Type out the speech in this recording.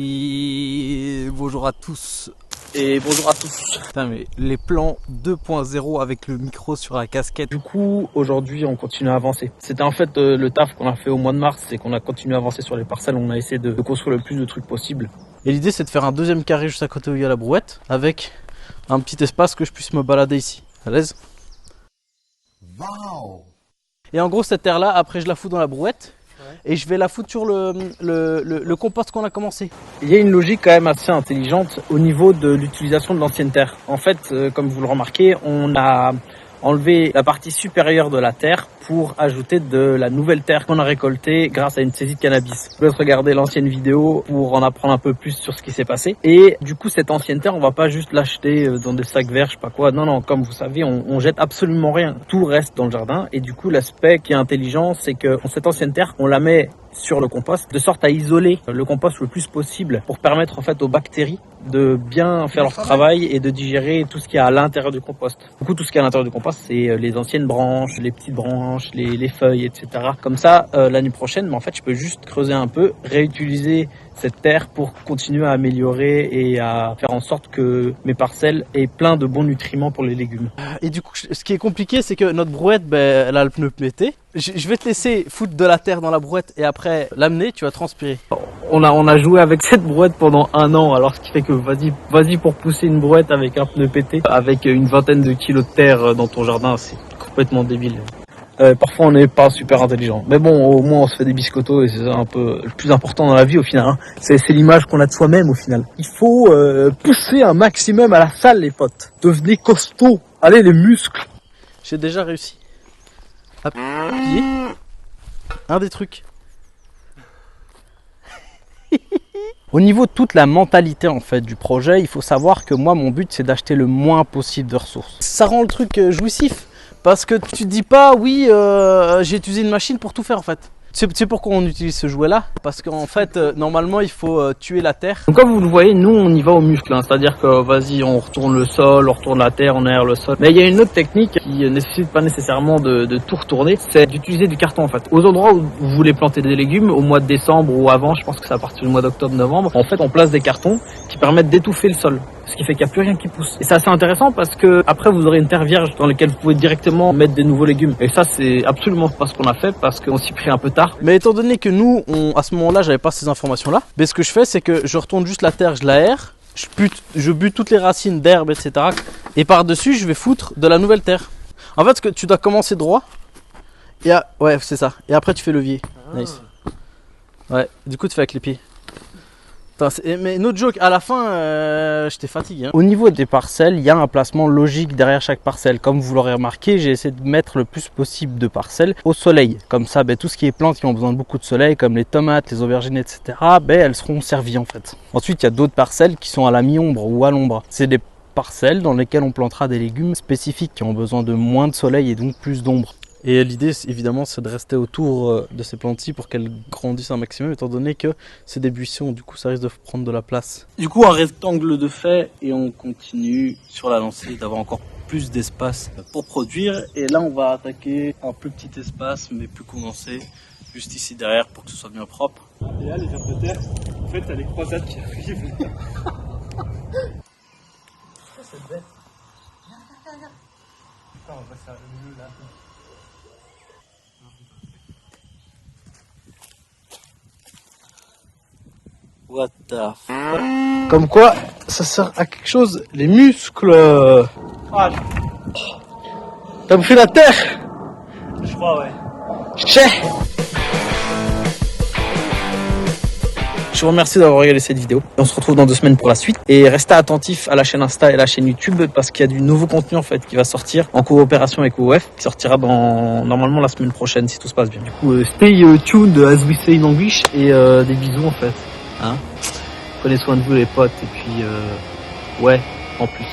Et bonjour à tous. Et bonjour à tous. Putain mais les plans 2.0 avec le micro sur la casquette. Du coup, aujourd'hui, on continue à avancer. C'était en fait le taf qu'on a fait au mois de mars, c'est qu'on a continué à avancer sur les parcelles. On a essayé de construire le plus de trucs possible. Et l'idée c'est de faire un deuxième carré juste à côté où il y a la brouette, avec un petit espace que je puisse me balader ici. À l'aise. Wow. Et en gros cette terre là, après je la fous dans la brouette. Et je vais la foutre sur le compost qu'on a commencé. Il y a une logique quand même assez intelligente au niveau de l'utilisation de l'ancienne terre. En fait, comme vous le remarquez, on a enlevé la partie supérieure de la terre pour ajouter de la nouvelle terre qu'on a récoltée grâce à une saisie de cannabis. Je vous laisse regarder l'ancienne vidéo pour en apprendre un peu plus sur ce qui s'est passé. Et du coup, cette ancienne terre, on va pas juste l'acheter dans des sacs verts, je sais pas quoi. Non, non, comme vous savez, on jette absolument rien. Tout reste dans le jardin. Et du coup, l'aspect qui est intelligent, c'est que cette ancienne terre, on la met sur le compost, de sorte à isoler le compost le plus possible pour permettre en fait aux bactéries de bien faire leur travail et de digérer tout ce qu'il y a à l'intérieur du compost. Du coup, tout ce qu'il y a à l'intérieur du compost, c'est les anciennes branches, les petites branches, les feuilles, etc. Comme ça, l'année prochaine, mais en fait, je peux juste creuser un peu, réutiliser cette terre pour continuer à améliorer et à faire en sorte que mes parcelles aient plein de bons nutriments pour les légumes. Et du coup, ce qui est compliqué, c'est que notre brouette, elle a le pneu pété. Je vais te laisser foutre de la terre dans la brouette et après l'amener, tu vas transpirer. On a joué avec cette brouette pendant 1 an, alors ce qui fait que vas-y pour pousser une brouette avec un pneu pété, avec une vingtaine de kilos de terre dans ton jardin, c'est complètement débile. Parfois on n'est pas super intelligent, mais bon, au moins on se fait des biscottos et c'est un peu le plus important dans la vie au final, hein. C'est l'image qu'on a de soi-même au final. Il faut pousser un maximum à la salle les potes, devenez costauds, allez les muscles. J'ai déjà réussi à plier un des trucs. Au niveau de toute la mentalité en fait du projet, il faut savoir que moi mon but c'est d'acheter le moins possible de ressources. Ça rend le truc jouissif parce que tu dis pas oui j'ai utilisé une machine pour tout faire en fait. C'est pourquoi on utilise ce jouet là, parce qu'en fait normalement il faut tuer la terre. Donc comme vous le voyez, nous on y va au muscle, hein. C'est-à-dire que vas-y on retourne le sol, on retourne la terre, on aère le sol. Mais il y a une autre technique qui ne nécessite pas nécessairement de tout retourner, c'est d'utiliser du carton en fait. Aux endroits où vous voulez planter des légumes, au mois de décembre ou avant, je pense que c'est à partir du mois d'octobre-novembre, en fait on place des cartons qui permettent d'étouffer le sol. Ce qui fait qu'il n'y a plus rien qui pousse. Et c'est assez intéressant parce que après vous aurez une terre vierge dans laquelle vous pouvez directement mettre des nouveaux légumes. Et ça c'est absolument pas ce qu'on a fait parce qu'on s'y prit un peu tard. Mais étant donné que nous, à ce moment-là, j'avais pas ces informations-là, mais ce que je fais c'est que je retourne juste la terre, je l'aère, je bute toutes les racines d'herbe, etc. Et par-dessus je vais foutre de la nouvelle terre. En fait, ce que tu dois commencer droit. Ouais, c'est ça. Et après tu fais levier. Nice. Ouais, du coup tu fais avec les pieds. Mais no joke, à la fin, je t'ai fatigué. Hein. Au niveau des parcelles, il y a un placement logique derrière chaque parcelle. Comme vous l'aurez remarqué, j'ai essayé de mettre le plus possible de parcelles au soleil. Comme ça, tout ce qui est plantes qui ont besoin de beaucoup de soleil, comme les tomates, les aubergines, etc., elles seront servies en fait. Ensuite, il y a d'autres parcelles qui sont à la mi-ombre ou à l'ombre. C'est des parcelles dans lesquelles on plantera des légumes spécifiques qui ont besoin de moins de soleil et donc plus d'ombre. Et l'idée évidemment c'est de rester autour de ces plantes-ci pour qu'elles grandissent un maximum étant donné que c'est des buissons, du coup ça risque de prendre de la place. Du coup un rectangle de fait et on continue sur la lancée d'avoir encore plus d'espace pour produire. Et là on va attaquer un plus petit espace mais plus condensé juste ici derrière pour que ce soit bien propre. Et là les vers de terre, en fait t'as les croisades qui arrivent. C'est bête. Putain, on va passer à le là. What the fuck. Comme quoi, ça sert à quelque chose, les muscles. Ah, T'as bouffé la terre? je crois, ouais. Che. Je vous remercie d'avoir regardé cette vidéo. On se retrouve dans 2 semaines pour la suite. Et restez attentifs à la chaîne Insta et la chaîne YouTube parce qu'il y a du nouveau contenu en fait qui va sortir en coopération avec OF, qui sortira normalement la semaine prochaine si tout se passe bien. Du coup, stay tuned as we say in English et des bisous en fait. Hein, prenez soin de vous les potes et puis ouais, en plus.